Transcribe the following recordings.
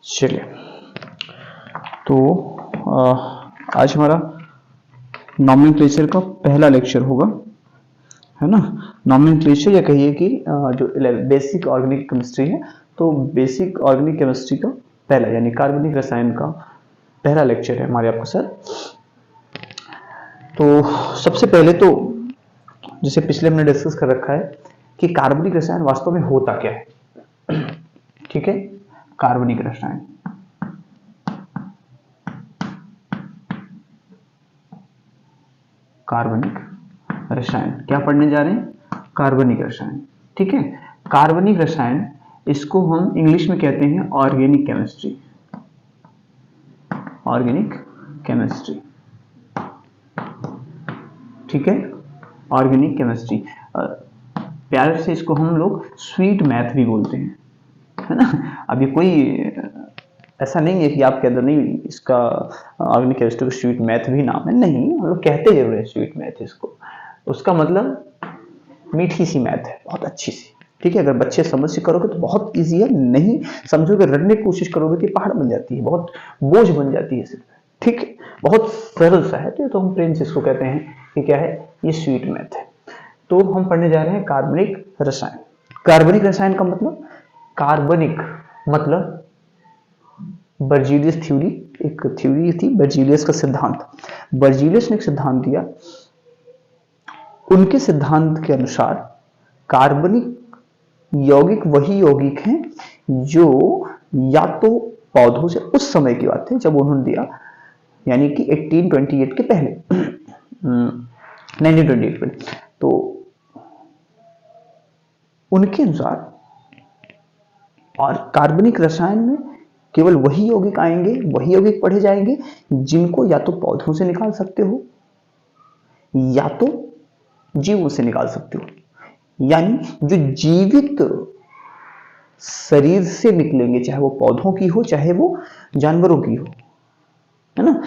चलिए, तो आज हमारा नॉमेनक्लेचर का पहला लेक्चर होगा, है ना। नॉमेनक्लेचर या कहिए कि जो बेसिक ऑर्गेनिक केमिस्ट्री है, तो बेसिक ऑर्गेनिक केमिस्ट्री का पहला यानी कार्बनिक रसायन का पहला लेक्चर है हमारे आपका सर। तो सबसे पहले तो जैसे पिछले हमने डिस्कस कर रखा है कि कार्बनिक रसायन वास्तव में होता क्या है। ठीक है, कार्बनिक रसायन क्या पढ़ने जा रहे हैं? कार्बनिक रसायन। ठीक है, कार्बनिक रसायन इसको हम इंग्लिश में कहते हैं ऑर्गेनिक केमिस्ट्री। ऑर्गेनिक केमिस्ट्री, ठीक है, ऑर्गेनिक केमिस्ट्री। प्यार से इसको हम लोग स्वीट मैथ भी बोलते हैं, है ना। अब ये कोई ऐसा नहीं है कि आपके अंदर नहीं इसका ऑर्गेनिक केमिस्ट्री का स्वीट मैथ भी नाम है, नहीं, हम लोग कहते जरूर है स्वीट मैथ इसको। उसका मतलब मीठी सी मैथ है, बहुत अच्छी सी। ठीक है, अगर बच्चे समझ से करोगे तो बहुत इजी है, नहीं समझोगे रटने की कोशिश करोगे तो पहाड़ बन जाती है, बहुत बोझ बन जाती है सिर्फ। ठीक है, बहुत सरल सा है, तो हम प्रेम से इसको कहते हैं कि क्या है, ये स्वीट मैथ है। तो हम पढ़ने जा रहे हैं कार्बनिक रसायन। कार्बनिक रसायन का मतलब, कार्बनिक मतलब बर्जीलियस थ्योरी, एक थ्योरी थी बर्जीलियस का सिद्धांत। बर्जीलियस ने एक सिद्धांत दिया, उनके सिद्धांत के अनुसार कार्बनिक यौगिक वही यौगिक हैं जो या तो पौधों से, उस समय की बात है जब उन्होंने दिया, यानी कि 1828 के पहले 1928 में, तो उनके अनुसार, और कार्बनिक रसायन में केवल वही यौगिक आएंगे, वही यौगिक पढ़े जाएंगे जिनको या तो पौधों से निकाल सकते हो या तो जीवों से निकाल सकते हो, यानी जो जीवित शरीर से निकलेंगे, चाहे वो पौधों की हो चाहे वो जानवरों की हो, है ना,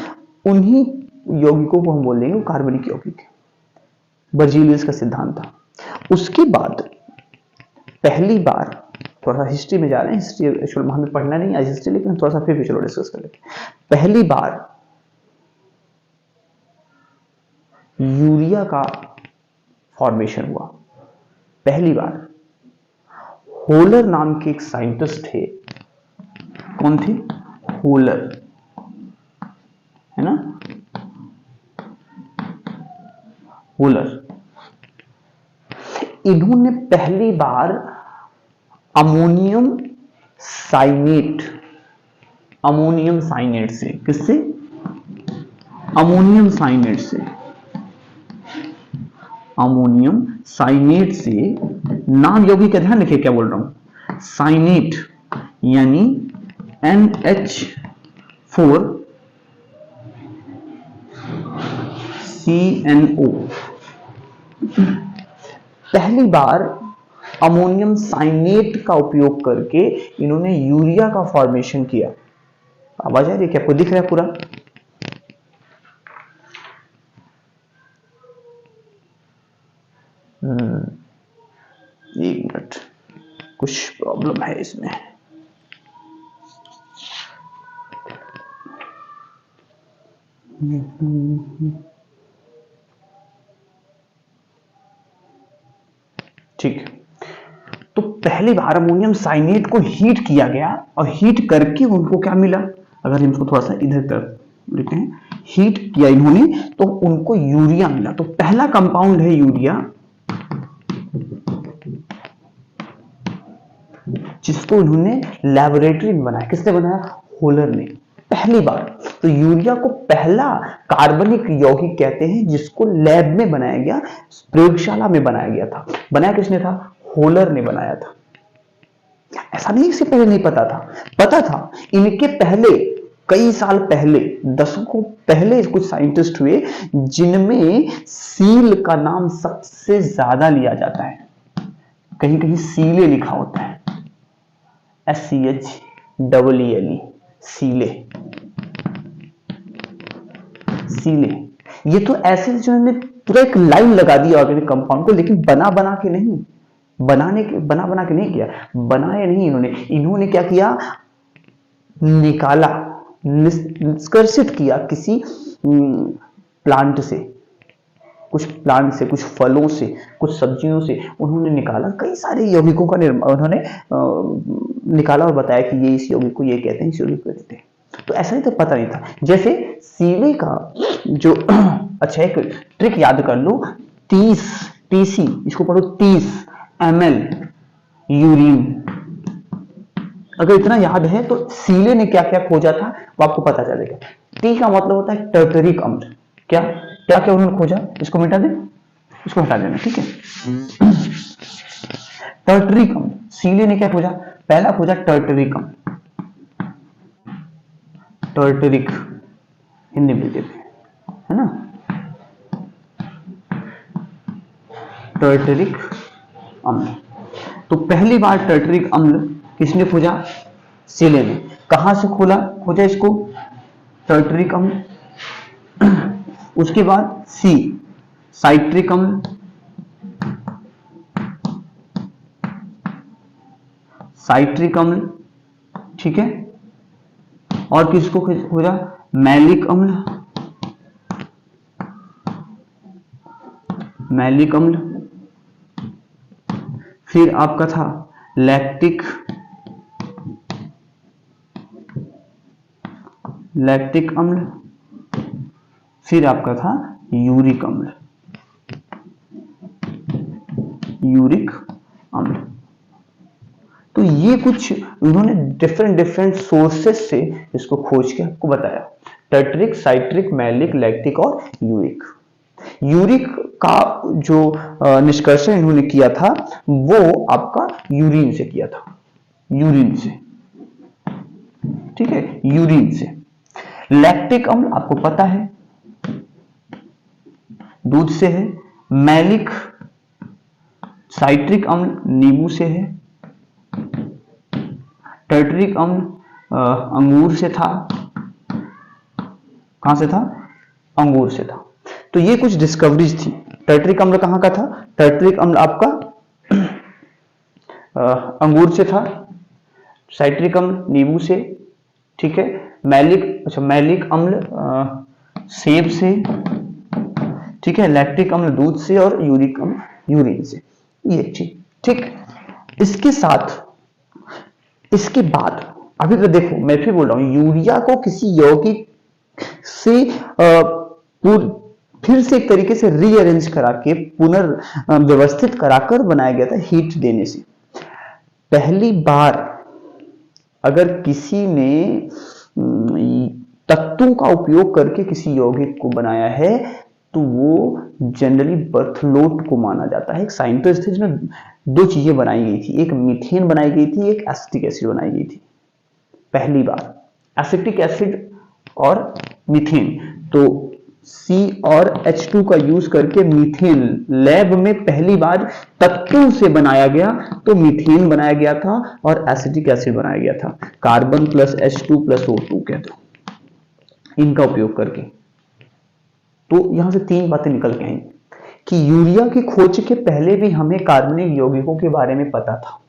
उन्हीं यौगिकों को हम बोल देंगे कार्बनिक यौगिक। बर्जीलियस का सिद्धांत था। उसके बाद पहली बार, थोड़ा सा हिस्ट्री में जा रहे हैं, हिस्ट्री एक्चुअली हमें पढ़ना नहीं आज हिस्ट्री, लेकिन थोड़ा सा फिर भी चलो डिस्कस कर लेते हैं। पहली बार यूरिया का फॉर्मेशन हुआ, पहली बार। होलर नाम के एक साइंटिस्ट थे, कौन थे? होलर, है ना, होलर। इन्होंने पहली बार अमोनियम साइनेट से, किससे? अमोनियम साइनेट से, नाम यौगिक का ध्यान रखिए क्या बोल रहा हूं, साइनेट यानी NH4CNO। पहली बार अमोनियम साइनेट का उपयोग करके इन्होंने यूरिया का फॉर्मेशन किया। आवाज आ रही है क्या? आपको दिख रहा है पूरा? एक मिनट, कुछ प्रॉब्लम है इसमें। ठीक है, तो पहली बार अमोनियम साइनेट को हीट किया गया, और हीट करके उनको क्या मिला, अगर हम इसको थोड़ा सा इधर तरफ लिखते हैं, हीट किया इन्होंने तो उनको यूरिया मिला। तो पहला कंपाउंड है यूरिया, जिसको इन्होंने लेबोरेटरी में बनाया। किसने बनाया? होलर ने, पहली बार। तो यूरिया को पहला कार्बनिक यौगिक कहते हैं जिसको लैब में बनाया गया, प्रयोगशाला में बनाया गया था। बनाया किसने था? होलर ने बनाया था। ऐसा नहीं इससे पहले नहीं पता था, पता था। इनके पहले, कई साल पहले, दशकों पहले कुछ साइंटिस्ट हुए जिनमें सील का नाम सबसे ज्यादा लिया जाता है। कहीं कहीं सीले लिखा होता है, SCHEELE, सीले। ये तो ऐसे जिन्होंने पूरा एक लाइन लगा दिया ऑर्गेनिक कंपाउंड को, लेकिन बना बना के नहीं, बना बना के नहीं किया, बनाया नहीं इन्होंने क्या किया, निकाला, निष्कर्षित किया किसी प्लांट से, कुछ प्लांट से, कुछ फलों से, कुछ सब्जियों से उन्होंने निकाला, कई सारे यौगिकों का उन्होंने निकाला और बताया कि ये इस यौगिक को ये कहते हैं, इस यौगिक को कहते हैं। तो ऐसा ही तो पता नहीं था। जैसे सीले का जो अच्छा एक ट्रिक याद कर लो, 30 टीसी, इसको पढ़ो 30 ml यूरिन। अगर इतना याद है तो सीले ने क्या क्या खोजा था वो आपको पता चलेगा। टी का मतलब होता है टर्टरिक अम्ल। क्या क्या क्या उन्होंने खोजा, इसको मिटा दे, इसको हटा देना, ठीक है। टर्टरिक अम्ल, सीले ने क्या खोजा, पहला खोजा टर्टरिक अम्ल, टर्टरिक हिंदी में लिखते है ना, टर्टरिक अम्ल। तो पहली बार टर्टरिक अम्ल किसने खोजा, सीले ने। कहां से खोजा इसको, टर्टरिक अम्ल। उसके बाद सी, साइट्रिक अम्ल, साइट्रिक अम्ल, ठीक है। और किसको खोजा, मैलिक अम्ल, मैलिक अम्ल। फिर आपका था लैक्टिक, लैक्टिक अम्ल। फिर आपका था यूरिक अम्ल, यूरिक अम्ल। तो ये कुछ उन्होंने डिफरेंट सोर्सेस से इसको खोज के आपको बताया, टर्टरिक, साइट्रिक, मैलिक, लैक्टिक और यूरिक। यूरिक का जो निष्कर्षण इन्होंने किया था वो आपका यूरिन से किया था, यूरिन से, ठीक है, यूरिन से। लैक्टिक अम्ल आपको पता है दूध से है, मैलिक साइट्रिक अम्ल नींबू से है, टर्टरिक अम्ल अंगूर से था। कहां से था, अंगूर से था। तो ये कुछ डिस्कवरीज थी। टर्टरिक अम्ल कहां का था, टर्टरिक अम्ल आपका अंगूर से था, साइट्रिक अम्ल नींबू से, ठीक है, मैलिक, अच्छा मैलिक अम्ल सेब से, ठीक है, लैक्टिक अम्ल दूध से और यूरिक अम्ल यूरिन से। ये चीज ठीक। इसके साथ इसके बाद अभी तो देखो मैं फिर बोल रहा हूं, यूरिया को किसी यौगिक से फिर से एक तरीके से रीअरेंज करा के पुनर्व्यवस्थित कराकर बनाया गया था हीट देने से। पहली बार अगर किसी ने तत्वों का उपयोग करके किसी यौगिक को बनाया है तो वो जनरली बर्थलोट को माना जाता है। एक साइंटिस्ट थे जिसमें दो चीजें बनाई गई थी, एक मीथेन बनाई गई थी, एक एसिटिक एसिड बनाई गई थी। पहली बार एसिटिक एसिड और मीथेन, तो C और H2 का यूज करके मीथेन लैब में पहली बार तत्वों से बनाया गया, तो मीथेन बनाया गया था और एसिटिक एसिड बनाया गया था, carbon plus H2 plus O2 कह दो, इनका उपयोग करके। तो यहां से तीन बातें निकल के आई कि यूरिया की खोज के पहले भी हमें कार्बनिक यौगिकों के बारे में पता था,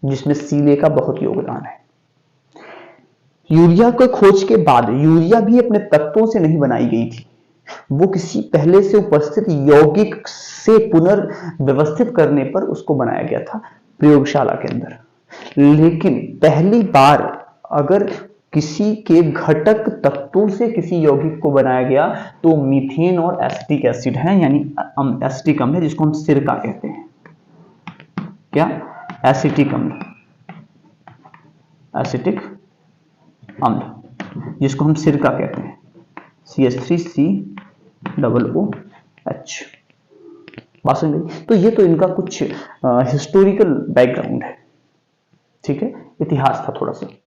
जिसमें सीले का बहुत योगदान है। यूरिया को खोज के बाद यूरिया भी अपने तत्वों से नहीं बनाई गई थी, वो किसी पहले से उपस्थित यौगिक से पुनर्व्यवस्थित करने पर उसको बनाया गया था प्रयोगशाला के अंदर। लेकिन पहली बार अगर किसी के घटक तत्वों से किसी यौगिक को बनाया गया तो मीथेन और एसिटिक एसिड है, यानी एसिटिक अम्ल है, जिसको हम सिरका कहते हैं। क्या, एसिटिक अम्ल, एसिटिक अम्ल जिसको हम सिरका कहते हैं, CH3COOH। बात समझ गई। तो ये तो इनका कुछ हिस्टोरिकल बैकग्राउंड है, ठीक है, इतिहास था थोड़ा सा।